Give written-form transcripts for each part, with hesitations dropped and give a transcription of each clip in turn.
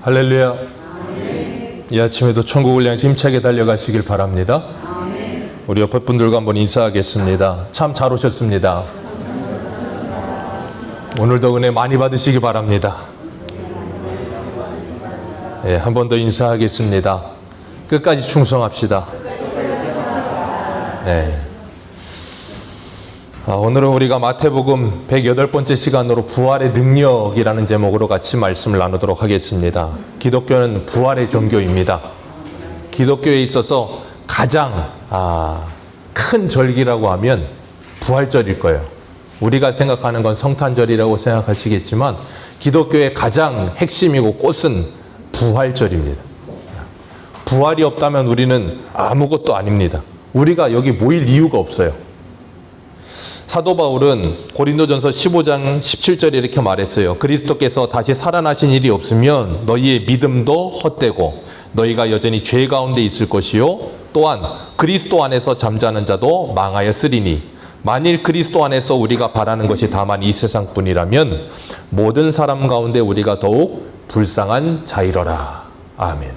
할렐루야. 아멘. 이 아침에도 천국을 향해서 힘차게 달려가시길 바랍니다. 아멘. 우리 옆에 분들과 한번 인사하겠습니다. 참 잘 오셨습니다. 오늘도 은혜 많이 받으시기 바랍니다. 예, 한 번 더 인사하겠습니다. 끝까지 충성합시다. 네. 오늘은 우리가 마태복음 108번째 시간으로 부활의 능력이라는 제목으로 같이 말씀을 나누도록 하겠습니다. 기독교는 부활의 종교입니다. 기독교에 있어서 가장 큰 절기라고 하면 부활절일 거예요. 우리가 생각하는 건 성탄절이라고 생각하시겠지만 기독교의 가장 핵심이고 꽃은 부활절입니다. 부활이 없다면 우리는 아무것도 아닙니다. 우리가 여기 모일 이유가 없어요. 사도 바울은 고린도전서 15장 17절에 이렇게 말했어요. 그리스도께서 다시 살아나신 일이 없으면 너희의 믿음도 헛되고 너희가 여전히 죄 가운데 있을 것이요 또한 그리스도 안에서 잠자는 자도 망하였으리니 만일 그리스도 안에서 우리가 바라는 것이 다만 이 세상뿐이라면 모든 사람 가운데 우리가 더욱 불쌍한 자이러라. 아멘.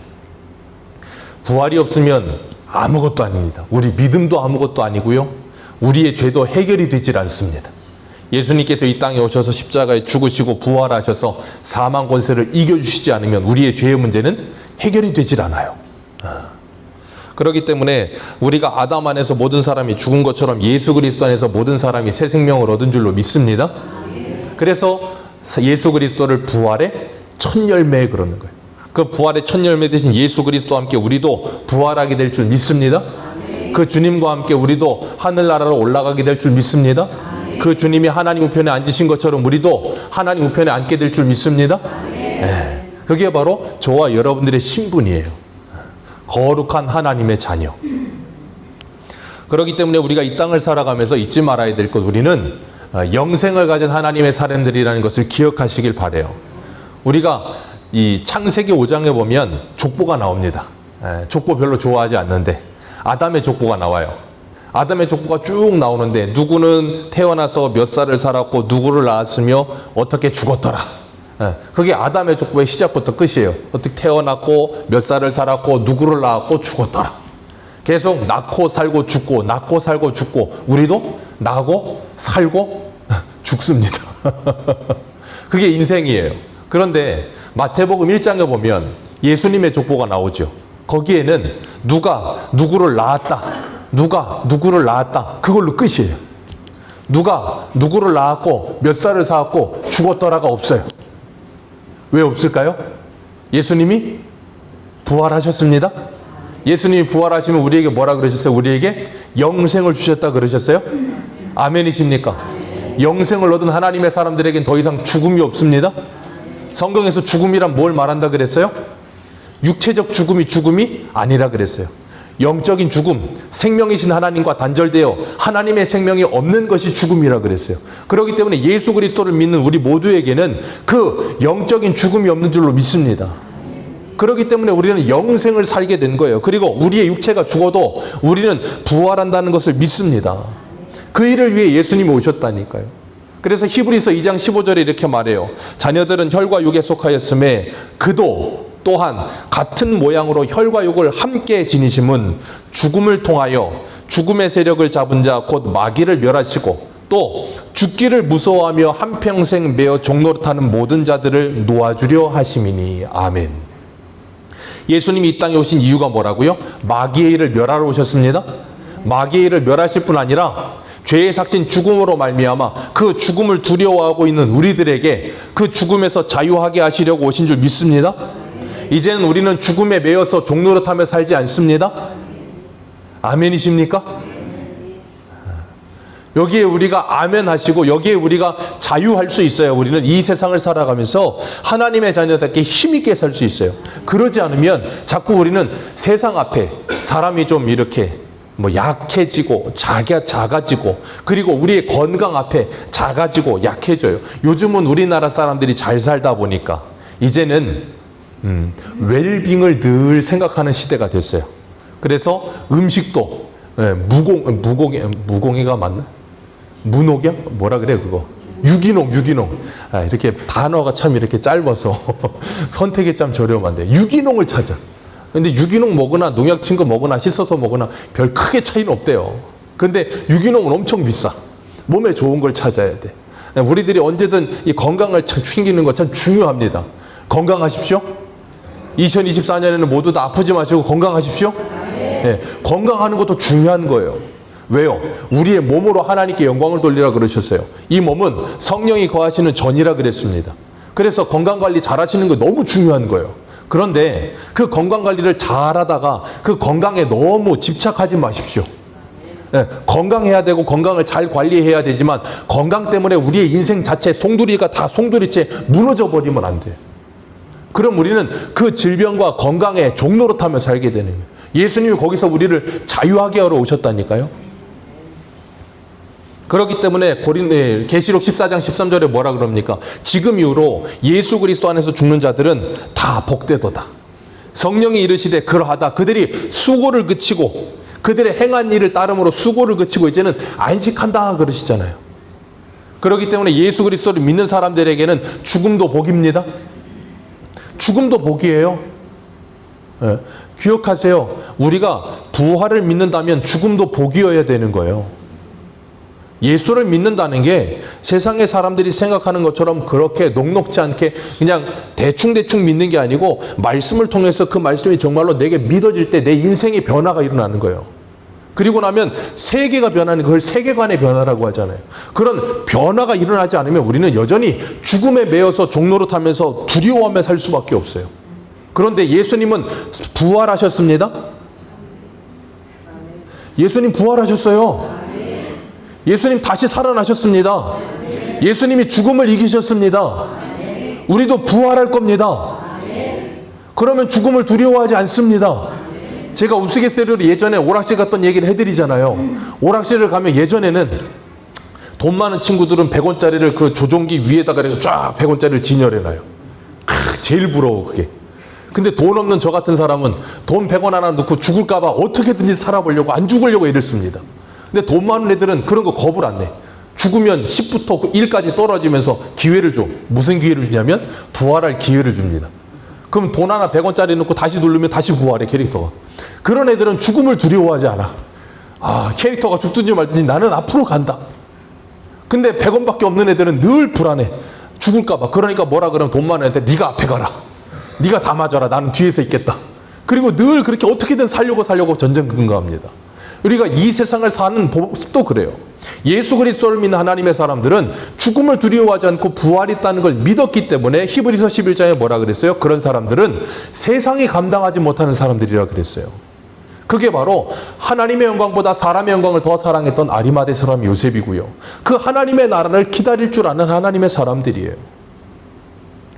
부활이 없으면 아무것도 아닙니다. 우리 믿음도 아무것도 아니고요. 우리의 죄도 해결이 되질 않습니다. 예수님께서 이 땅에 오셔서 십자가에 죽으시고 부활하셔서 사망 권세를 이겨주시지 않으면 우리의 죄의 문제는 해결이 되질 않아요. 그렇기 때문에 우리가 아담 안에서 모든 사람이 죽은 것처럼 예수 그리스도 안에서 모든 사람이 새 생명을 얻은 줄로 믿습니다. 그래서 예수 그리스도를 부활의 첫 열매 그러는 거예요. 그 부활의 첫 열매 되신 예수 그리스도와 함께 우리도 부활하게 될 줄 믿습니다. 그 주님과 함께 우리도 하늘나라로 올라가게 될 줄 믿습니다. 그 주님이 하나님 우편에 앉으신 것처럼 우리도 하나님 우편에 앉게 될 줄 믿습니다. 네. 그게 바로 저와 여러분들의 신분이에요. 거룩한 하나님의 자녀. 그렇기 때문에 우리가 이 땅을 살아가면서 잊지 말아야 될 것, 우리는 영생을 가진 하나님의 사람들이라는 것을 기억하시길 바라요. 우리가 이 창세기 5장에 보면 족보가 나옵니다. 족보 별로 좋아하지 않는데 아담의 족보가 나와요. 아담의 족보가 쭉 나오는데 누구는 태어나서 몇 살을 살았고 누구를 낳았으며 어떻게 죽었더라. 그게 아담의 족보의 시작부터 끝이에요. 어떻게 태어났고 몇 살을 살았고 누구를 낳았고 죽었더라. 계속 낳고 살고 죽고 낳고 살고 죽고 우리도 나고 살고 죽습니다. 그게 인생이에요. 그런데 마태복음 1장에 보면 예수님의 족보가 나오죠. 거기에는 누가 누구를 낳았다, 누가 누구를 낳았다, 그걸로 끝이에요. 누가 누구를 낳았고 몇 살을 살았고 죽었더라가 없어요. 왜 없을까요? 예수님이 부활하셨습니다. 예수님이 부활하시면 우리에게 뭐라 그러셨어요? 우리에게 영생을 주셨다 그러셨어요? 아멘이십니까? 영생을 얻은 하나님의 사람들에겐 더 이상 죽음이 없습니다. 성경에서 죽음이란 뭘 말한다 그랬어요? 육체적 죽음이 아니라 그랬어요. 영적인 죽음, 생명이신 하나님과 단절되어 하나님의 생명이 없는 것이 죽음이라 그랬어요. 그렇기 때문에 예수 그리스도를 믿는 우리 모두에게는 그 영적인 죽음이 없는 줄로 믿습니다. 그렇기 때문에 우리는 영생을 살게 된 거예요. 그리고 우리의 육체가 죽어도 우리는 부활한다는 것을 믿습니다. 그 일을 위해 예수님이 오셨다니까요. 그래서 히브리서 2장 15절에 이렇게 말해요. 자녀들은 혈과 육에 속하였음에 그도 또한 같은 모양으로 혈과 육을 함께 지니심은 죽음을 통하여 죽음의 세력을 잡은 자 곧 마귀를 멸하시고 또 죽기를 무서워하며 한평생 매어 종노릇하는 모든 자들을 놓아주려 하심이니. 아멘. 예수님이 이 땅에 오신 이유가 뭐라고요? 마귀의 일을 멸하러 오셨습니다. 마귀의 일을 멸하실 뿐 아니라 죄의 삭신 죽음으로 말미암아 그 죽음을 두려워하고 있는 우리들에게 그 죽음에서 자유하게 하시려고 오신 줄 믿습니다. 이제는 우리는 죽음에 매여서 종노릇하며 살지 않습니다. 아멘이십니까? 여기에 우리가 아멘 하시고 여기에 우리가 자유할 수 있어요. 우리는 이 세상을 살아가면서 하나님의 자녀답게 힘있게 살 수 있어요. 그러지 않으면 자꾸 우리는 세상 앞에 사람이 좀 이렇게 약해지고 작아지고 그리고 우리의 건강 앞에 작아지고 약해져요. 요즘은 우리나라 사람들이 잘 살다 보니까 이제는 웰빙을 늘 생각하는 시대가 됐어요. 그래서 음식도 무공해가 맞나? 무녹약? 뭐라 그래요 그거? 유기농. 이렇게 단어가 참 이렇게 짧아서 선택이 참 저렴한데 유기농을 찾아. 근데 유기농 먹으나 농약 친 거 먹으나 씻어서 먹으나 별 크게 차이는 없대요. 근데 유기농은 엄청 비싸. 몸에 좋은 걸 찾아야 돼. 우리들이 언제든 이 건강을 챙기는 것 참 중요합니다. 건강하십시오. 2024년에는 모두 다 아프지 마시고 건강하십시오. 네, 건강하는 것도 중요한 거예요. 왜요? 우리의 몸으로 하나님께 영광을 돌리라 그러셨어요. 이 몸은 성령이 거하시는 전이라 그랬습니다. 그래서 건강관리 잘 하시는 거 너무 중요한 거예요. 그런데 그 건강관리를 잘 하다가 그 건강에 너무 집착하지 마십시오. 네, 건강해야 되고 건강을 잘 관리해야 되지만 건강 때문에 우리의 인생 자체 송두리가 다 송두리째 무너져 버리면 안 돼요. 그럼 우리는 그 질병과 건강의 종로로 타며 살게 되는 거예요. 예수님이 거기서 우리를 자유하게 하러 오셨다니까요. 그렇기 때문에 계시록 14장 13절에 뭐라 그럽니까? 지금 이후로 예수 그리스도 안에서 죽는 자들은 다 복되도다. 성령이 이르시되 그러하다. 그들이 수고를 그치고 그들의 행한 일을 따름으로 수고를 그치고 이제는 안식한다 그러시잖아요. 그렇기 때문에 예수 그리스도를 믿는 사람들에게는 죽음도 복입니다. 죽음도 복이에요. 네. 기억하세요. 우리가 부활을 믿는다면 죽음도 복이어야 되는 거예요. 예수를 믿는다는 게 세상의 사람들이 생각하는 것처럼 그렇게 녹록지 않게 그냥 대충 믿는 게 아니고 말씀을 통해서 그 말씀이 정말로 내게 믿어질 때 내 인생의 변화가 일어나는 거예요. 그리고 나면 세계가 변하는 그걸 세계관의 변화라고 하잖아요. 그런 변화가 일어나지 않으면 우리는 여전히 죽음에 매여서 종로로 타면서 두려워하며 살 수밖에 없어요. 그런데 예수님은 부활하셨습니다. 예수님 부활하셨어요. 예수님 다시 살아나셨습니다. 예수님이 죽음을 이기셨습니다. 우리도 부활할 겁니다. 그러면 죽음을 두려워하지 않습니다. 제가 우스갯소리로 예전에 오락실 갔던 얘기를 해드리잖아요. 오락실을 가면 예전에는 돈 많은 친구들은 100원짜리를 그 조종기 위에다가 해서 쫙 100원짜리를 진열해놔요. 제일 부러워 그게. 근데 돈 없는 저 같은 사람은 돈 100원 하나 넣고 죽을까봐 어떻게든지 살아보려고 안 죽으려고 애를 씁니다. 근데 돈 많은 애들은 그런 거 겁을 안 내. 죽으면 10부터 1까지 떨어지면서 기회를 줘. 무슨 기회를 주냐면 부활할 기회를 줍니다. 그럼 돈 하나 100원짜리 넣고 다시 누르면 다시 부활해 캐릭터가. 그런 애들은 죽음을 두려워하지 않아. 캐릭터가 죽든지 말든지 나는 앞으로 간다. 근데 100원밖에 없는 애들은 늘 불안해. 죽을까봐. 그러니까 뭐라 그러면 돈 많은 애한테 네가 앞에 가라. 네가 다 맞아라. 나는 뒤에서 있겠다. 그리고 늘 그렇게 어떻게든 살려고 전쟁근거합니다. 우리가 이 세상을 사는 모습도 그래요. 예수 그리스도를 믿는 하나님의 사람들은 죽음을 두려워하지 않고 부활이 있다는 걸 믿었기 때문에 히브리서 11장에 뭐라 그랬어요? 그런 사람들은 세상이 감당하지 못하는 사람들이라 그랬어요. 그게 바로 하나님의 영광보다 사람의 영광을 더 사랑했던 아리마대 사람 요셉이고요. 그 하나님의 나라를 기다릴 줄 아는 하나님의 사람들이에요.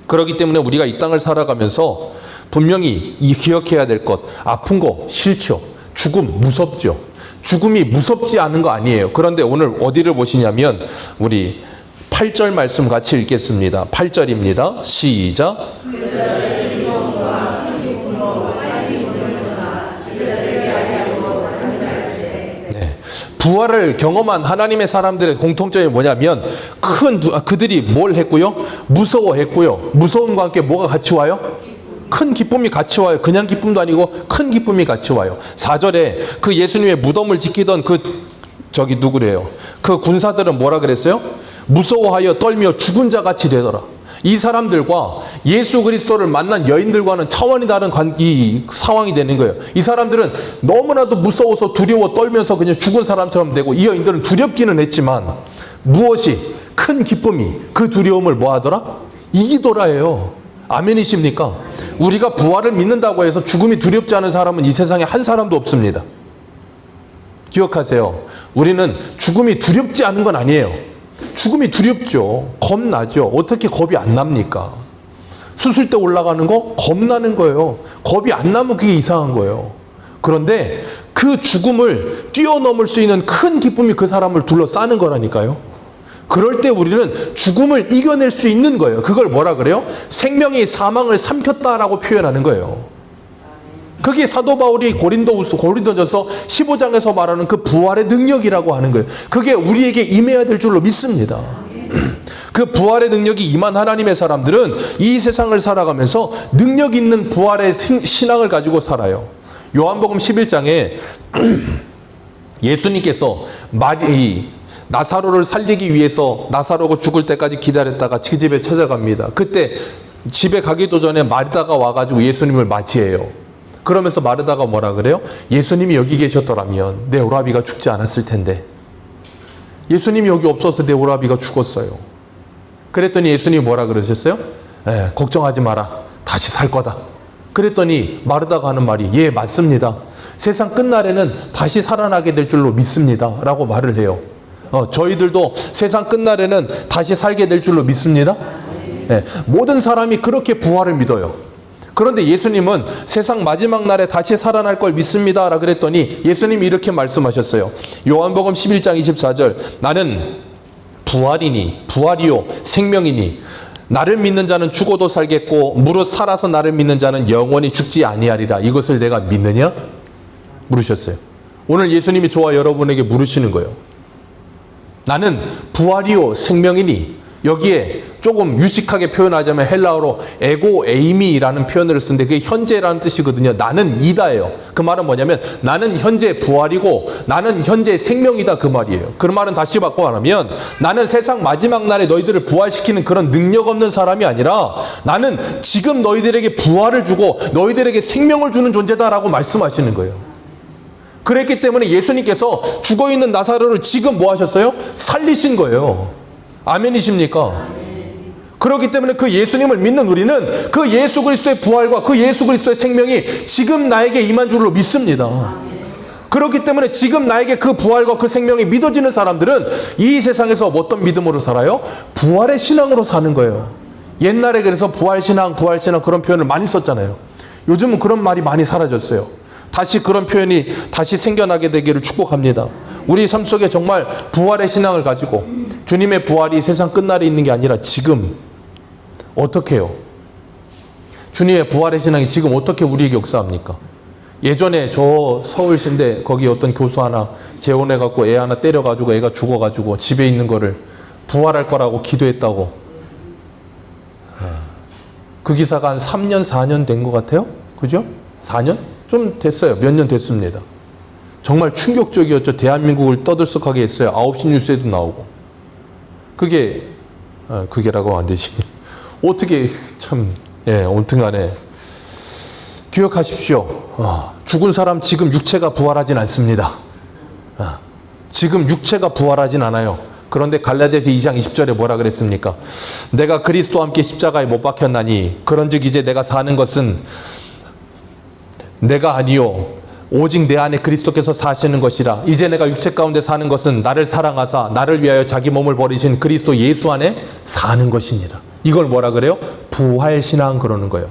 그렇기 때문에 우리가 이 땅을 살아가면서 분명히 기억해야 될 것, 아픈 거 싫죠. 죽음 무섭죠. 죽음이 무섭지 않은 거 아니에요. 그런데 오늘 어디를 보시냐면 우리 8절 말씀 같이 읽겠습니다. 8절입니다. 시작. 네. 부활을 경험한 하나님의 사람들의 공통점이 뭐냐면 그들이 뭘 했고요? 무서워했고요. 무서움과 함께 뭐가 같이 와요? 큰 기쁨이 같이 와요. 그냥 기쁨도 아니고 큰 기쁨이 같이 와요. 4절에 그 예수님의 무덤을 지키던 누구래요? 그 군사들은 뭐라 그랬어요? 무서워하여 떨며 죽은 자 같이 되더라. 이 사람들과 예수 그리스도를 만난 여인들과는 차원이 다른 이 상황이 되는 거예요. 이 사람들은 너무나도 무서워서 두려워 떨면서 그냥 죽은 사람처럼 되고 이 여인들은 두렵기는 했지만 무엇이 큰 기쁨이 그 두려움을 뭐 하더라? 이기더라예요. 아멘이십니까? 우리가 부활을 믿는다고 해서 죽음이 두렵지 않은 사람은 이 세상에 한 사람도 없습니다. 기억하세요. 우리는 죽음이 두렵지 않은 건 아니에요. 죽음이 두렵죠. 겁나죠. 어떻게 겁이 안 납니까? 수술대 올라가는 거 겁나는 거예요. 겁이 안 나면 그게 이상한 거예요. 그런데 그 죽음을 뛰어넘을 수 있는 큰 기쁨이 그 사람을 둘러싸는 거라니까요. 그럴 때 우리는 죽음을 이겨낼 수 있는 거예요. 그걸 뭐라 그래요? 생명이 사망을 삼켰다라고 표현하는 거예요. 그게 사도 바울이 고린도전서 15장에서 말하는 그 부활의 능력이라고 하는 거예요. 그게 우리에게 임해야 될 줄로 믿습니다. 그 부활의 능력이 임한 하나님의 사람들은 이 세상을 살아가면서 능력 있는 부활의 신앙을 가지고 살아요. 요한복음 11장에 예수님께서 나사로를 살리기 위해서 나사로가 죽을 때까지 기다렸다가 그 집에 찾아갑니다. 그때 집에 가기도 전에 마르다가 와가지고 예수님을 맞이해요. 그러면서 마르다가 뭐라 그래요? 예수님이 여기 계셨더라면 내 오라비가 죽지 않았을 텐데. 예수님이 여기 없어서 내 오라비가 죽었어요. 그랬더니 예수님이 뭐라 그러셨어요? 걱정하지 마라. 다시 살 거다. 그랬더니 마르다가 하는 말이 예, 맞습니다. 세상 끝날에는 다시 살아나게 될 줄로 믿습니다. 라고 말을 해요. 저희들도 세상 끝날에는 다시 살게 될 줄로 믿습니다. 모든 사람이 그렇게 부활을 믿어요. 그런데 예수님은 세상 마지막 날에 다시 살아날 걸 믿습니다. 라 그랬더니 예수님이 이렇게 말씀하셨어요. 요한복음 11장 24절 나는 부활이요 생명이니 나를 믿는 자는 죽어도 살겠고 무릇 살아서 나를 믿는 자는 영원히 죽지 아니하리라. 이것을 내가 믿느냐? 물으셨어요. 오늘 예수님이 저와 여러분에게 물으시는 거예요. 나는 부활이요 생명이니, 여기에 조금 유식하게 표현하자면 헬라어로 에고 에이미라는 표현을 쓰는데 그게 현재라는 뜻이거든요. 나는 이다예요. 그 말은 뭐냐면 나는 현재 부활이고 나는 현재 생명이다, 그 말이에요. 그 말은 다시 바꿔 말하면 나는 세상 마지막 날에 너희들을 부활시키는 그런 능력 없는 사람이 아니라 나는 지금 너희들에게 부활을 주고 너희들에게 생명을 주는 존재다라고 말씀하시는 거예요. 그랬기 때문에 예수님께서 죽어있는 나사로를 지금 뭐 하셨어요? 살리신 거예요. 아멘이십니까? 그렇기 때문에 그 예수님을 믿는 우리는 그 예수 그리스도의 부활과 그 예수 그리스도의 생명이 지금 나에게 임한 줄로 믿습니다. 그렇기 때문에 지금 나에게 그 부활과 그 생명이 믿어지는 사람들은 이 세상에서 어떤 믿음으로 살아요? 부활의 신앙으로 사는 거예요. 옛날에 그래서 부활신앙 그런 표현을 많이 썼잖아요. 요즘은 그런 말이 많이 사라졌어요. 다시 그런 표현이 다시 생겨나게 되기를 축복합니다. 우리 삶 속에 정말 부활의 신앙을 가지고 주님의 부활이 세상 끝날에 있는 게 아니라 지금 어떻게 해요? 주님의 부활의 신앙이 지금 어떻게 우리에게 역사합니까? 예전에 저 서울시인데 거기 어떤 교수 하나 재혼해갖고 애 하나 때려가지고 애가 죽어가지고 집에 있는 거를 부활할 거라고 기도했다고. 그 기사가 한 3년 4년 된 것 같아요. 그죠? 4년? 좀 됐어요. 몇 년 됐습니다. 정말 충격적이었죠. 대한민국을 떠들썩하게 했어요. 9시 뉴스에도 나오고. 그게라고 하면 안 되지. 어떻게 참, 아무튼 간에 기억하십시오. 죽은 사람 지금 육체가 부활하진 않습니다. 지금 육체가 부활하진 않아요. 그런데 갈라디아서 2장 20절에 뭐라 그랬습니까? 내가 그리스도와 함께 십자가에 못 박혔나니 그런즉 이제 내가 사는 것은 내가 아니요 오직 내 안에 그리스도께서 사시는 것이라. 이제 내가 육체 가운데 사는 것은 나를 사랑하사 나를 위하여 자기 몸을 버리신 그리스도 예수 안에 사는 것이니라. 이걸 뭐라 그래요? 부활신앙 그러는 거예요.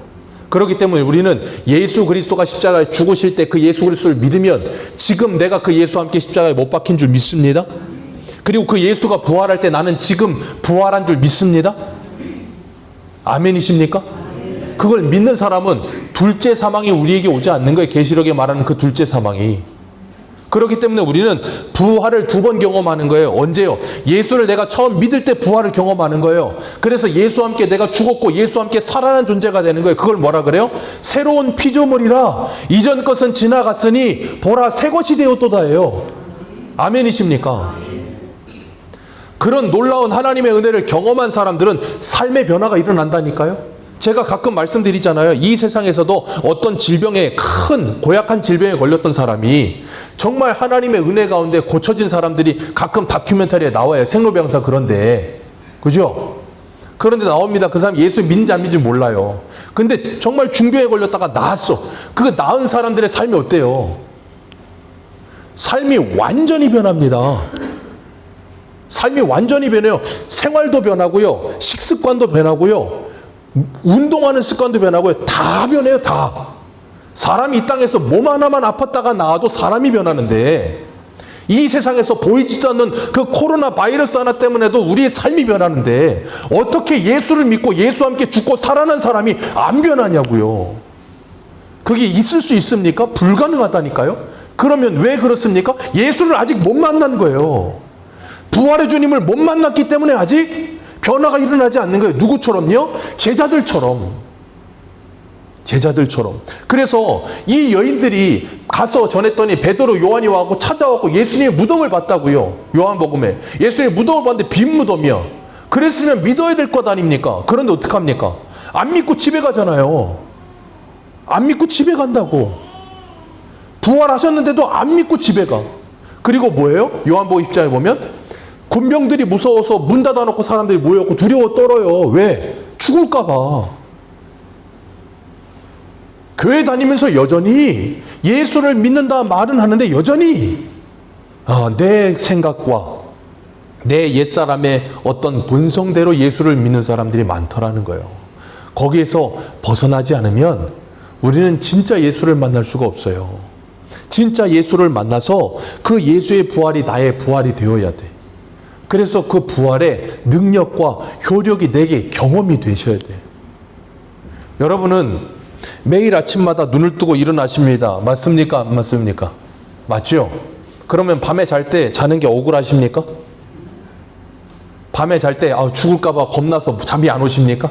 그렇기 때문에 우리는 예수 그리스도가 십자가에 죽으실 때 그 예수 그리스도를 믿으면 지금 내가 그 예수와 함께 십자가에 못 박힌 줄 믿습니다. 그리고 그 예수가 부활할 때 나는 지금 부활한 줄 믿습니다. 아멘이십니까? 그걸 믿는 사람은 둘째 사망이 우리에게 오지 않는 거예요. 계시록에 말하는 그 둘째 사망이. 그렇기 때문에 우리는 부활을 2번 경험하는 거예요. 언제요? 예수를 내가 처음 믿을 때 부활을 경험하는 거예요. 그래서 예수와 함께 내가 죽었고 예수와 함께 살아난 존재가 되는 거예요. 그걸 뭐라 그래요? 새로운 피조물이라 이전 것은 지나갔으니 보라 새 것이 되었도다예요. 아멘이십니까? 그런 놀라운 하나님의 은혜를 경험한 사람들은 삶의 변화가 일어난다니까요. 제가 가끔 말씀드리잖아요. 이 세상에서도 어떤 질병에 큰 고약한 질병에 걸렸던 사람이 정말 하나님의 은혜 가운데 고쳐진 사람들이 가끔 다큐멘터리에 나와요. 생로병사 그런데. 그죠? 그런데 나옵니다. 그 사람 예수 믿는지 안 믿는지 몰라요. 근데 정말 중병에 걸렸다가 나았어. 그 나은 사람들의 삶이 어때요? 삶이 완전히 변합니다. 삶이 완전히 변해요. 생활도 변하고요. 식습관도 변하고요. 운동하는 습관도 변하고요. 다 변해요. 다. 사람이 이 땅에서 몸 하나만 아팠다가 나아도 사람이 변하는데 이 세상에서 보이지도 않는 그 코로나 바이러스 하나 때문에도 우리의 삶이 변하는데 어떻게 예수를 믿고 예수와 함께 죽고 살아난 사람이 안 변하냐고요. 그게 있을 수 있습니까? 불가능하다니까요. 그러면 왜 그렇습니까? 예수를 아직 못 만난 거예요. 부활의 주님을 못 만났기 때문에 아직 변화가 일어나지 않는 거예요. 누구처럼요? 제자들처럼. 그래서 이 여인들이 가서 전했더니 베드로, 요한이 와서 찾아와서 예수님의 무덤을 봤다고요. 요한복음에. 예수님의 무덤을 봤는데 빈 무덤이야. 그랬으면 믿어야 될 것 아닙니까? 그런데 어떡합니까? 안 믿고 집에 가잖아요. 안 믿고 집에 간다고. 부활하셨는데도 안 믿고 집에 가. 그리고 뭐예요? 요한복음 10장에 보면 군병들이 무서워서 문 닫아놓고 사람들이 모여갖고 두려워 떨어요. 왜? 죽을까 봐. 교회 다니면서 여전히 예수를 믿는다 말은 하는데 여전히 내 생각과 내 옛사람의 어떤 본성대로 예수를 믿는 사람들이 많더라는 거예요. 거기에서 벗어나지 않으면 우리는 진짜 예수를 만날 수가 없어요. 진짜 예수를 만나서 그 예수의 부활이 나의 부활이 되어야 돼. 그래서 그 부활의 능력과 효력이 내게 경험이 되셔야 돼. 여러분은 매일 아침마다 눈을 뜨고 일어나십니다. 맞습니까? 안 맞습니까? 맞죠? 그러면 밤에 잘 때 자는 게 억울하십니까? 밤에 잘 때 죽을까 봐 겁나서 잠이 안 오십니까?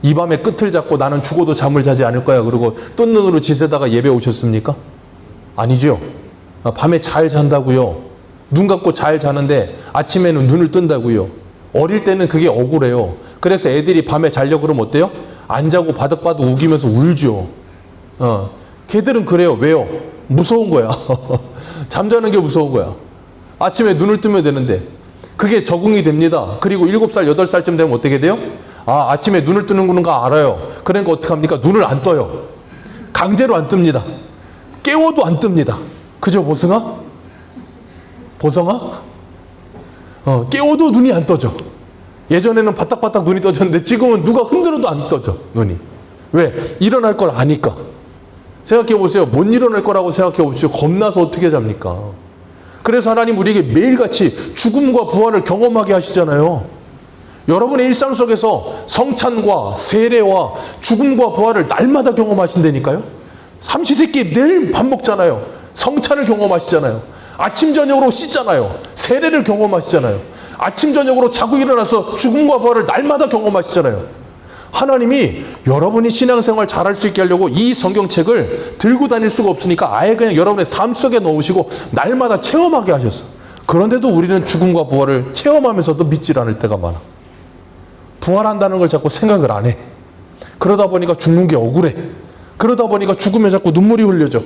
이 밤에 끝을 잡고 나는 죽어도 잠을 자지 않을 거야 그러고 뜬 눈으로 지새다가 예배 오셨습니까? 아니죠. 밤에 잘 잔다고요. 눈 감고 잘 자는데 아침에는 눈을 뜬다고요. 어릴 때는 그게 억울해요. 그래서 애들이 밤에 자려고 그러면 어때요? 안 자고 바득바득 우기면서 울죠. 걔들은 그래요. 왜요? 무서운 거야. 잠자는 게 무서운 거야. 아침에 눈을 뜨면 되는데 그게 적응이 됩니다. 그리고 7살, 8살쯤 되면 어떻게 돼요? 아침에 눈을 뜨는 거 알아요. 그러니까 어떡합니까? 눈을 안 떠요. 강제로 안 뜹니다. 깨워도 안 뜹니다. 그죠, 보성아? 깨워도 눈이 안 떠져. 예전에는 바닥바닥 눈이 떠졌는데 지금은 누가 흔들어도 안 떠져, 눈이. 왜? 일어날 걸 아니까. 생각해 보세요. 못 일어날 거라고 생각해 보십시오. 겁나서 어떻게 잡니까? 그래서 하나님 우리에게 매일같이 죽음과 부활을 경험하게 하시잖아요. 여러분의 일상 속에서 성찬과 세례와 죽음과 부활을 날마다 경험하신다니까요. 삼시세끼 매일 밥 먹잖아요. 성찬을 경험하시잖아요. 아침 저녁으로 씻잖아요. 세례를 경험하시잖아요. 아침 저녁으로 자고 일어나서 죽음과 부활을 날마다 경험하시잖아요. 하나님이 여러분이 신앙생활 잘할 수 있게 하려고 이 성경책을 들고 다닐 수가 없으니까 아예 그냥 여러분의 삶 속에 넣으시고 날마다 체험하게 하셨어. 그런데도 우리는 죽음과 부활을 체험하면서도 믿질 않을 때가 많아. 부활한다는 걸 자꾸 생각을 안 해. 그러다 보니까 죽는 게 억울해. 그러다 보니까 죽으면 자꾸 눈물이 흘려져.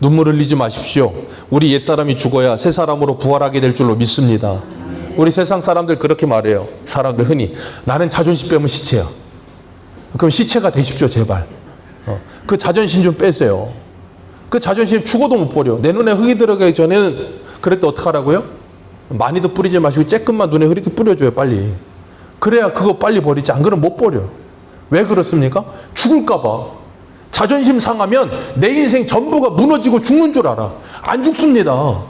눈물 흘리지 마십시오. 우리 옛사람이 죽어야 새 사람으로 부활하게 될 줄로 믿습니다. 우리 세상 사람들 그렇게 말해요. 사람들 흔히 나는 자존심 빼면 시체야. 그럼 시체가 되십시오 제발. 그 자존심 좀 빼세요. 그 자존심 죽어도 못 버려. 내 눈에 흙이 들어가기 전에는 그럴 때 어떡하라고요? 많이도 뿌리지 마시고 쬐끔만 눈에 흙이 뿌려줘요 빨리. 그래야 그거 빨리 버리지. 안 그러면 못 버려. 왜 그렇습니까? 죽을까 봐. 자존심 상하면 내 인생 전부가 무너지고 죽는 줄 알아. 안 죽습니다.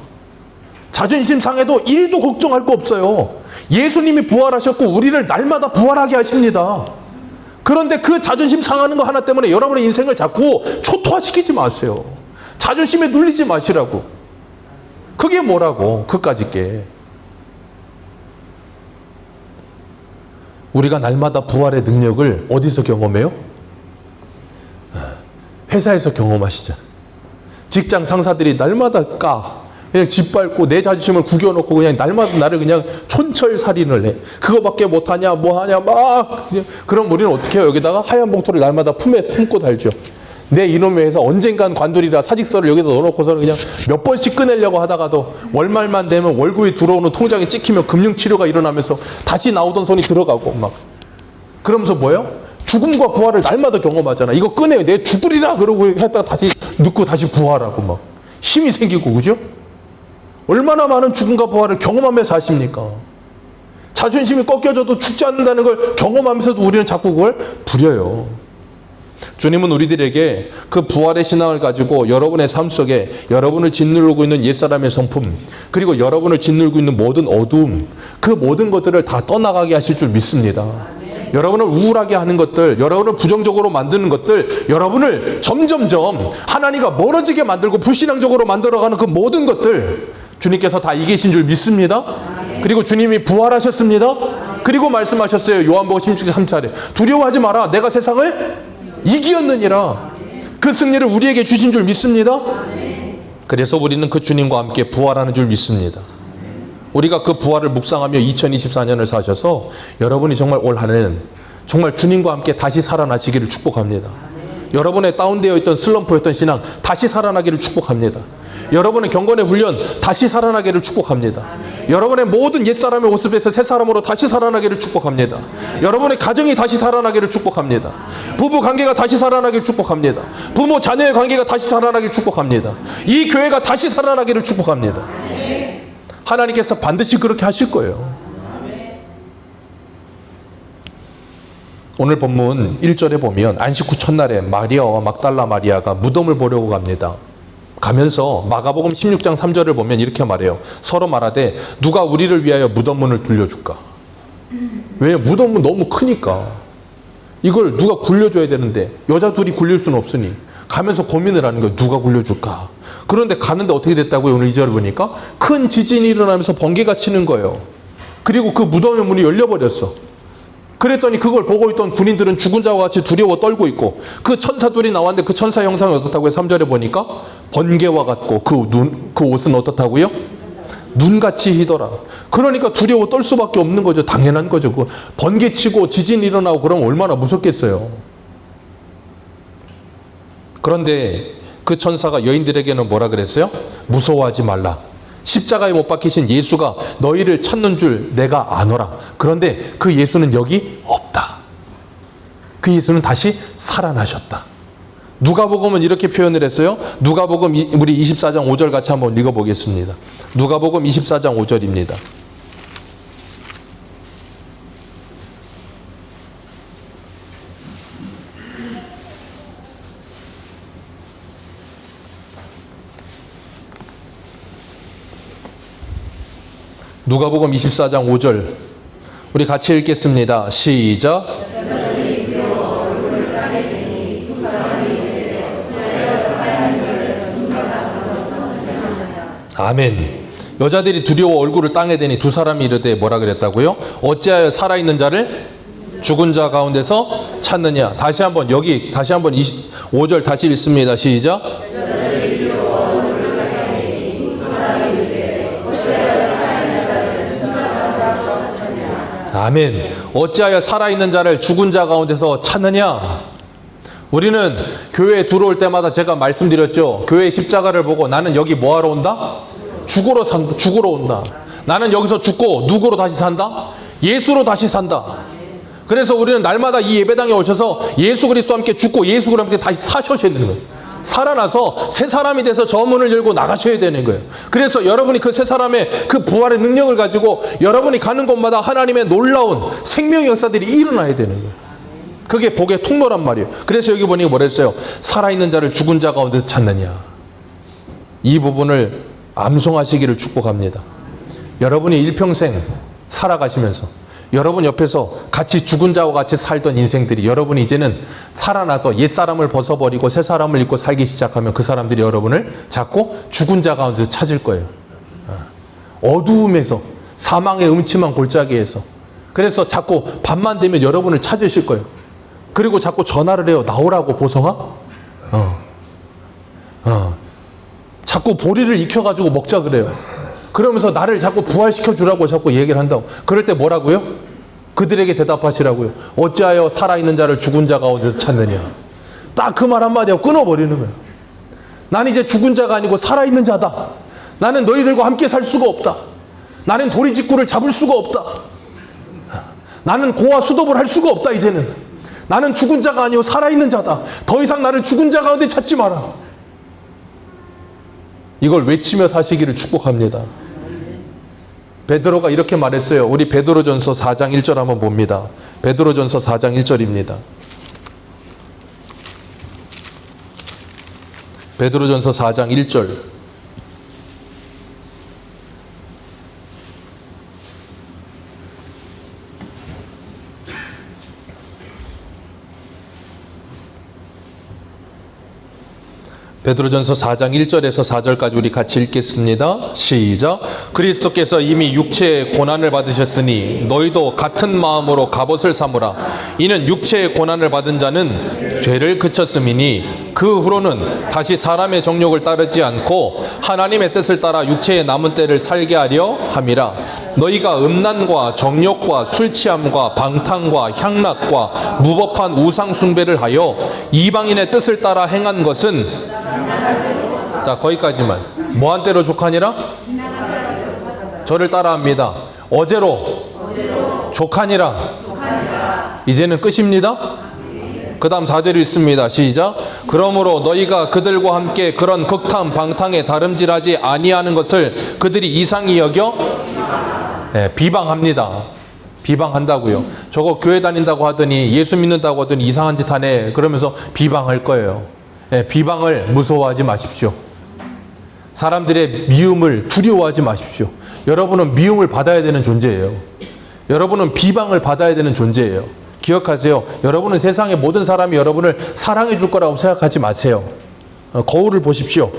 자존심 상해도 1도 걱정할 거 없어요. 예수님이 부활하셨고 우리를 날마다 부활하게 하십니다. 그런데 그 자존심 상하는 거 하나 때문에 여러분의 인생을 자꾸 초토화시키지 마세요. 자존심에 눌리지 마시라고. 그게 뭐라고 그까짓 게. 우리가 날마다 부활의 능력을 어디서 경험해요? 회사에서 경험하시잖아. 직장 상사들이 날마다 그냥 짓밟고 내 자존심을 구겨놓고 그냥 날마다 나를 그냥 촌철살인을 해. 그거밖에 못하냐 뭐하냐 막. 그럼 우리는 어떻게 해요? 여기다가 하얀 봉투를 날마다 품에 품고 달죠. 내 이놈의 회사 언젠간 관두리라 사직서를 여기다 넣어놓고서는 그냥 몇 번씩 꺼내려고 하다가도 월말만 되면 월급이 들어오는 통장에 찍히면 금융치료가 일어나면서 다시 나오던 손이 들어가고 막. 그러면서 뭐예요? 죽음과 부활을 날마다 경험하잖아. 이거 꺼내 내 죽으리라 그러고 했다가 다시 눕고 다시 부활하고 막 힘이 생기고 그죠? 얼마나 많은 죽음과 부활을 경험하면서 사십니까? 자존심이 꺾여져도 죽지 않는다는 걸 경험하면서도 우리는 자꾸 그걸 부려요. 주님은 우리들에게 그 부활의 신앙을 가지고 여러분의 삶 속에 여러분을 짓누르고 있는 옛사람의 성품 그리고 여러분을 짓누르고 있는 모든 어두움 그 모든 것들을 다 떠나가게 하실 줄 믿습니다. 여러분을 우울하게 하는 것들, 여러분을 부정적으로 만드는 것들, 여러분을 점점점 하나님과 멀어지게 만들고 불신앙적으로 만들어가는 그 모든 것들 주님께서 다 이기신 줄 믿습니다. 그리고 주님이 부활하셨습니다. 그리고 말씀하셨어요. 요한복음 16장 3절에 두려워하지 마라. 내가 세상을 이기었느니라. 그 승리를 우리에게 주신 줄 믿습니다. 그래서 우리는 그 주님과 함께 부활하는 줄 믿습니다. 우리가 그 부활을 묵상하며 2024년을 사셔서 여러분이 정말 올 한 해는 정말 주님과 함께 다시 살아나시기를 축복합니다. 여러분의 다운되어 있던 슬럼프였던 신앙 다시 살아나기를 축복합니다. 여러분의 경건의 훈련 다시 살아나기를 축복합니다. 여러분의 모든 옛사람의 모습에서 새 사람으로 다시 살아나기를 축복합니다. 여러분의 가정이 다시 살아나기를 축복합니다. 부부 관계가 다시 살아나기를 축복합니다. 부모 자녀의 관계가 다시 살아나기를 축복합니다. 이 교회가 다시 살아나기를 축복합니다. 하나님께서 반드시 그렇게 하실 거예요. 오늘 본문 1절에 보면 안식 후 첫날에 마리아와 막달라 마리아가 무덤을 보려고 갑니다. 가면서 마가복음 16장 3절을 보면 이렇게 말해요. 서로 말하되 누가 우리를 위하여 무덤문을 돌려줄까? 왜? 무덤은 너무 크니까. 이걸 누가 굴려줘야 되는데 여자 둘이 굴릴 수는 없으니 가면서 고민을 하는 거예요. 누가 굴려줄까? 그런데 가는데 어떻게 됐다고요? 오늘 2절을 보니까 큰 지진이 일어나면서 번개가 치는 거예요. 그리고 그 무덤의 문이 열려버렸어. 그랬더니 그걸 보고 있던 군인들은 죽은 자와 같이 두려워 떨고 있고 그 천사들이 나왔는데 그 천사 형상이 어떻다고요? 3절에 보니까 번개와 같고 그 옷은 어떻다고요? 눈같이 희더라. 그러니까 두려워 떨 수밖에 없는 거죠. 당연한 거죠. 그 번개 치고 지진 일어나고 그러면 얼마나 무섭겠어요. 그런데 그 천사가 여인들에게는 뭐라 그랬어요? 무서워하지 말라. 십자가에 못 박히신 예수가 너희를 찾는 줄 내가 아노라. 그런데 그 예수는 여기 없다. 그 예수는 다시 살아나셨다. 누가복음은 이렇게 표현을 했어요. 누가복음 우리 24장 5절 같이 한번 읽어보겠습니다. 누가복음 24장 5절입니다. 누가복음 24장 5절 우리 같이 읽겠습니다. 시작. 아멘. 여자들이 두려워 얼굴을 땅에 대니 두 사람이 이르되 뭐라 그랬다고요? 어찌하여 살아있는 자를 죽은 자 가운데서 찾느냐. 다시 한번 5절 다시 읽습니다. 시작. 아멘. 어찌하여 살아있는 자를 죽은 자 가운데서 찾느냐. 우리는 교회에 들어올 때마다 제가 말씀드렸죠. 교회의 십자가를 보고 나는 여기 뭐하러 온다? 죽으러 온다. 나는 여기서 죽고 누구로 다시 산다? 예수로 다시 산다. 그래서 우리는 날마다 이 예배당에 오셔서 예수 그리스도와 함께 죽고 예수 그리스도와 함께 다시 사셔야 되는 거예요. 살아나서 새 사람이 돼서 저 문을 열고 나가셔야 되는 거예요. 그래서 여러분이 그 새 사람의 그 부활의 능력을 가지고 여러분이 가는 곳마다 하나님의 놀라운 생명의 역사들이 일어나야 되는 거예요. 그게 복의 통로란 말이에요. 그래서 여기 보니까 뭐라 했어요? 살아있는 자를 죽은 자 가운데 찾느냐. 이 부분을 암송하시기를 축복합니다. 여러분이 일평생 살아가시면서 여러분 옆에서 같이 죽은 자와 같이 살던 인생들이 여러분이 이제는 살아나서 옛사람을 벗어버리고 새 사람을 입고 살기 시작하면 그 사람들이 여러분을 자꾸 죽은 자 가운데서 찾을 거예요. 어두움에서 사망의 음침한 골짜기에서. 그래서 자꾸 밤만 되면 여러분을 찾으실 거예요. 그리고 자꾸 전화를 해요. 나오라고 보성아. 자꾸 보리를 익혀가지고 먹자 그래요. 그러면서 나를 자꾸 부활시켜 주라고 자꾸 얘기를 한다고. 그럴 때 뭐라고요? 그들에게 대답하시라고요. 어찌하여 살아있는 자를 죽은 자 가운데서 찾느냐. 딱 그 말 한마디 하고 끊어버리는 거예요. 나는 이제 죽은 자가 아니고 살아있는 자다. 나는 너희들과 함께 살 수가 없다. 나는 도리직구를 잡을 수가 없다. 나는 고와 수dob을 할 수가 없다. 이제는 나는 죽은 자가 아니고 살아있는 자다. 더 이상 나를 죽은 자 가운데 찾지 마라. 이걸 외치며 사시기를 축복합니다. 베드로가 이렇게 말했어요. 우리 베드로전서 4장 1절 한번 봅니다. 베드로전서 4장 1절입니다. 베드로전서 4장 1절. 베드로전서 4장 1절에서 4절까지 우리 같이 읽겠습니다. 시작. 그리스도께서 이미 육체의 고난을 받으셨으니 너희도 같은 마음으로 갑옷을 삼으라. 이는 육체의 고난을 받은 자는 죄를 그쳤음이니 그 후로는 다시 사람의 정욕을 따르지 않고 하나님의 뜻을 따라 육체의 남은 때를 살게 하려 함이라. 너희가 음란과 정욕과 술 취함과 방탕과 향락과 무법한 우상 숭배를 하여 이방인의 뜻을 따라 행한 것은, 자, 거기까지만. 뭐한 대로 족하니라? 저를 따라합니다. 어제로 족하니라. 이제는 끝입니다. 그 다음 4절 읽습니다. 시작. 그러므로 너희가 그들과 함께 그런 극탐 방탕에 다름질하지 아니하는 것을 그들이 이상히 여겨 비방합니다. 비방한다고요. 저거 교회 다닌다고 하더니, 예수 믿는다고 하더니 이상한 짓 하네, 그러면서 비방할 거예요. 비방을 무서워하지 마십시오. 사람들의 미움을 두려워하지 마십시오. 여러분은 미움을 받아야 되는 존재예요. 여러분은 비방을 받아야 되는 존재예요. 기억하세요. 여러분은 세상의 모든 사람이 여러분을 사랑해 줄 거라고 생각하지 마세요. 거울을 보십시오.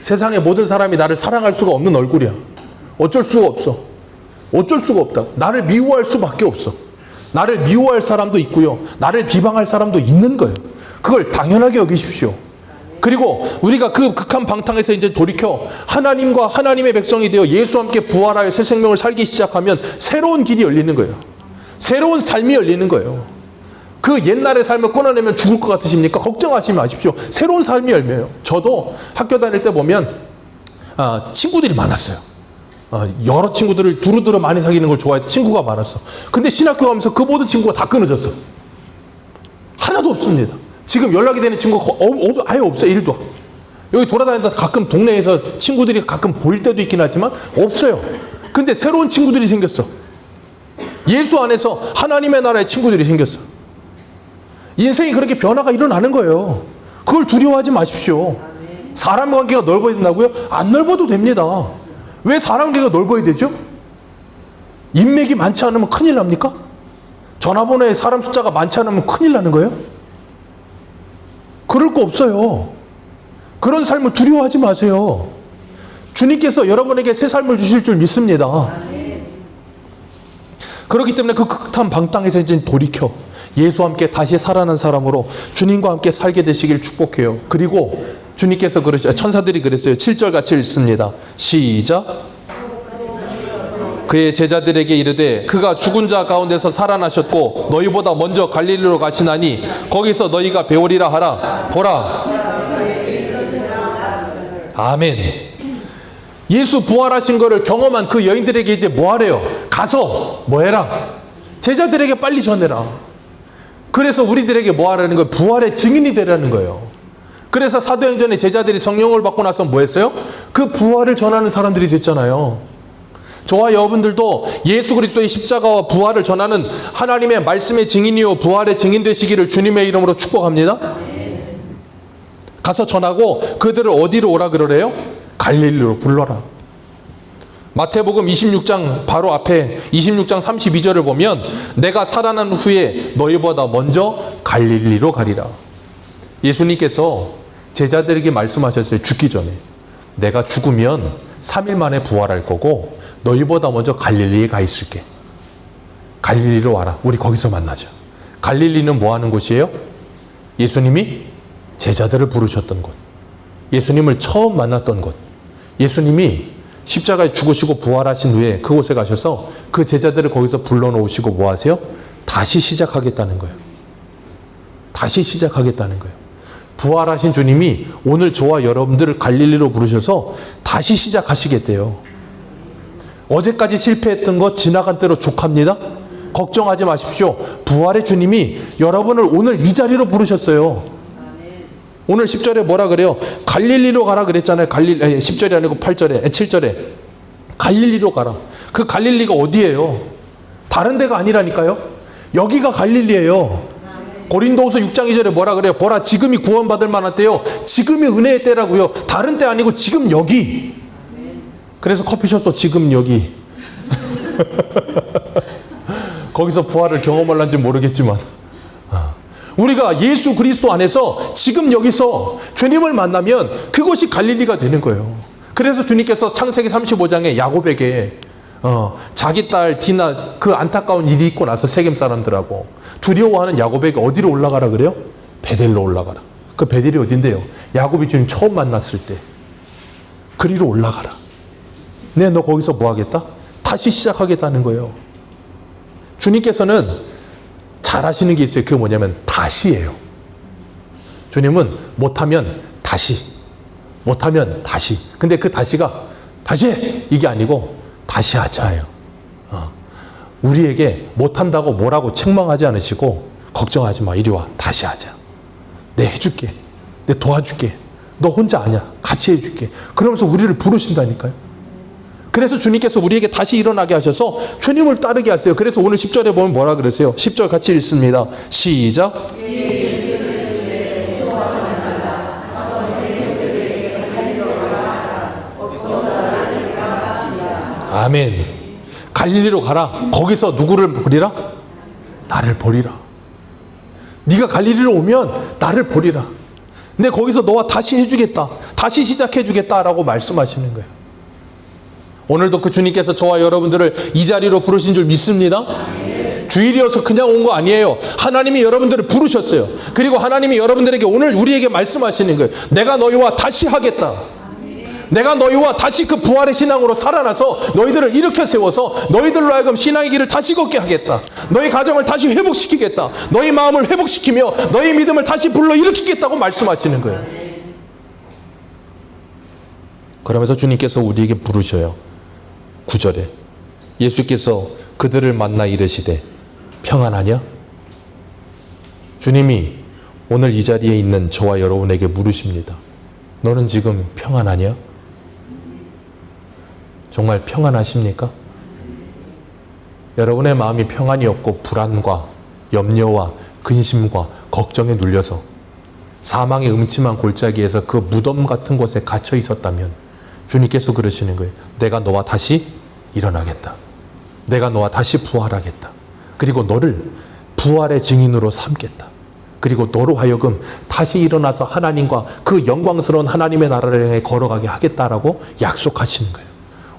세상의 모든 사람이 나를 사랑할 수가 없는 얼굴이야. 어쩔 수가 없어. 어쩔 수가 없다. 나를 미워할 수밖에 없어. 나를 미워할 사람도 있고요, 나를 비방할 사람도 있는 거예요. 그걸 당연하게 여기십시오. 그리고 우리가 그 극한 방탕에서 이제 돌이켜 하나님과 하나님의 백성이 되어 예수와 함께 부활하여 새 생명을 살기 시작하면 새로운 길이 열리는 거예요. 새로운 삶이 열리는 거예요. 그 옛날의 삶을 끊어내면 죽을 것 같으십니까? 걱정하지 마십시오. 새로운 삶이 열려요. 저도 학교 다닐 때 보면 친구들이 많았어요. 여러 친구들을 두루두루 많이 사귀는 걸 좋아해서 친구가 많았어. 근데 신학교 가면서 그 모든 친구가 다 끊어졌어. 하나도 없습니다. 지금 연락이 되는 친구가 아예 없어요. 1도. 여기 돌아다니다 가끔 동네에서 친구들이 가끔 보일 때도 있긴 하지만 없어요. 근데 새로운 친구들이 생겼어. 예수 안에서 하나님의 나라의 친구들이 생겼어. 인생이 그렇게 변화가 일어나는 거예요. 그걸 두려워하지 마십시오. 사람 관계가 넓어야 된다고요? 안 넓어도 됩니다. 왜 사람 관계가 넓어야 되죠? 인맥이 많지 않으면 큰일 납니까? 전화번호에 사람 숫자가 많지 않으면 큰일 나는 거예요? 그럴 거 없어요. 그런 삶을 두려워하지 마세요. 주님께서 여러분에게 새 삶을 주실 줄 믿습니다. 그렇기 때문에 그 극한 방탕에서 이제 돌이켜 예수와 함께 다시 살아난 사람으로 주님과 함께 살게 되시길 축복해요. 그리고 주님께서 천사들이 그랬어요. 7절 같이 읽습니다. 시작. 그의 제자들에게 이르되 그가 죽은 자 가운데서 살아나셨고 너희보다 먼저 갈릴리로 가시나니 거기서 너희가 배우리라 하라. 보라. 아멘. 예수 부활하신 것을 경험한 그 여인들에게 이제 뭐 하래요? 가서 뭐 해라? 제자들에게 빨리 전해라. 그래서 우리들에게 뭐 하라는 거예요? 부활의 증인이 되라는 거예요. 그래서 사도행전에 제자들이 성령을 받고 나서 뭐 했어요? 그 부활을 전하는 사람들이 됐잖아요. 저와 여러분들도 예수 그리스도의 십자가와 부활을 전하는 하나님의 말씀의 증인이요 부활의 증인 되시기를 주님의 이름으로 축복합니다. 가서 전하고 그들을 어디로 오라 그러래요? 갈릴리로 불러라. 마태복음 26장 바로 앞에 26장 32절을 보면 내가 살아난 후에 너희보다 먼저 갈릴리로 가리라. 예수님께서 제자들에게 말씀하셨어요. 죽기 전에 내가 죽으면 3일 만에 부활할 거고 너희보다 먼저 갈릴리에 가 있을게. 갈릴리로 와라. 우리 거기서 만나자. 갈릴리는 뭐 하는 곳이에요? 예수님이 제자들을 부르셨던 곳. 예수님을 처음 만났던 곳. 예수님이 십자가에 죽으시고 부활하신 후에 그곳에 가셔서 그 제자들을 거기서 불러놓으시고 뭐 하세요? 다시 시작하겠다는 거예요. 다시 시작하겠다는 거예요. 부활하신 주님이 오늘 저와 여러분들을 갈릴리로 부르셔서 다시 시작하시겠대요. 어제까지 실패했던 거 지나간 대로 족합니다. 걱정하지 마십시오. 부활의 주님이 여러분을 오늘 이 자리로 부르셨어요. 오늘 10절에 뭐라 그래요? 갈릴리로 가라 그랬잖아요. 10절이 아니고 8절에 7절에 갈릴리로 가라. 그 갈릴리가 어디예요? 다른 데가 아니라니까요. 여기가 갈릴리예요. 고린도후서 6장 2절에 뭐라 그래요? 보라 지금이 구원받을 만한 때요. 지금이 은혜의 때라고요. 다른 때 아니고 지금 여기. 그래서 커피숍도 지금 여기. 거기서 부활을 경험할는지 모르겠지만 우리가 예수 그리스도 안에서 지금 여기서 주님을 만나면 그것이 갈릴리가 되는 거예요. 그래서 주님께서 창세기 35장에 야곱에게 자기 딸 디나 그 안타까운 일이 있고 나서 세겜 사람들하고 두려워하는 야곱에게 어디로 올라가라 그래요? 베델로 올라가라. 그 베델이 어딘데요? 야곱이 주님 처음 만났을 때 그리로 올라가라. 네, 너 거기서 뭐 하겠다? 다시 시작하겠다는 거예요. 주님께서는 잘 하시는 게 있어요. 그게 뭐냐면 다시예요. 주님은 못하면 다시, 못하면 다시. 근데 그 다시가 다시 해! 이게 아니고 다시 하자예요. 우리에게 못한다고 뭐라고 책망하지 않으시고 걱정하지 마. 이리 와. 다시 하자. 내 해줄게. 내 도와줄게. 너 혼자 아니야. 같이 해줄게. 그러면서 우리를 부르신다니까요. 그래서 주님께서 우리에게 다시 일어나게 하셔서 주님을 따르게 하세요. 그래서 오늘 10절에 보면 뭐라 그러세요? 10절 같이 읽습니다. 시작. 아멘. 갈릴리로 가라. 거기서 누구를 버리라? 나를 버리라. 네가 갈릴리로 오면 나를 버리라. 근데 거기서 너와 다시 해주겠다. 다시 시작해주겠다라고 말씀하시는 거예요. 오늘도 그 주님께서 저와 여러분들을 이 자리로 부르신 줄 믿습니다. 주일이어서 그냥 온 거 아니에요. 하나님이 여러분들을 부르셨어요. 그리고 하나님이 여러분들에게 오늘 우리에게 말씀하시는 거예요. 내가 너희와 다시 하겠다. 내가 너희와 다시 그 부활의 신앙으로 살아나서 너희들을 일으켜 세워서 너희들로 하여금 신앙의 길을 다시 걷게 하겠다. 너희 가정을 다시 회복시키겠다. 너희 마음을 회복시키며 너희 믿음을 다시 불러일으키겠다고 말씀하시는 거예요. 그러면서 주님께서 우리에게 부르셔요. 9절에 예수께서 그들을 만나 이르시되 평안하냐? 주님이 오늘 이 자리에 있는 저와 여러분에게 물으십니다. 너는 지금 평안하냐? 정말 평안하십니까? 여러분의 마음이 평안이 없고 불안과 염려와 근심과 걱정에 눌려서 사망의 음침한 골짜기에서 그 무덤 같은 곳에 갇혀 있었다면 주님께서 그러시는 거예요. 내가 너와 다시 일어나겠다. 내가 너와 다시 부활하겠다. 그리고 너를 부활의 증인으로 삼겠다. 그리고 너로 하여금 다시 일어나서 하나님과 그 영광스러운 하나님의 나라를 향해 걸어가게 하겠다라고 약속하시는 거예요.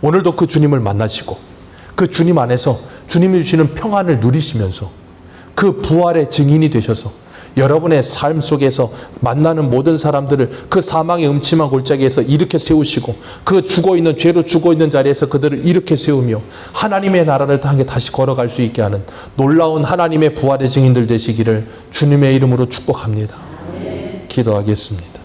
오늘도 그 주님을 만나시고 그 주님 안에서 주님이 주시는 평안을 누리시면서 그 부활의 증인이 되셔서 여러분의 삶 속에서 만나는 모든 사람들을 그 사망의 음침한 골짜기에서 일으켜 세우시고 그 죽어있는 죄로 죽어있는 자리에서 그들을 일으켜 세우며 하나님의 나라를 향해 다시 걸어갈 수 있게 하는 놀라운 하나님의 부활의 증인들 되시기를 주님의 이름으로 축복합니다. 기도하겠습니다.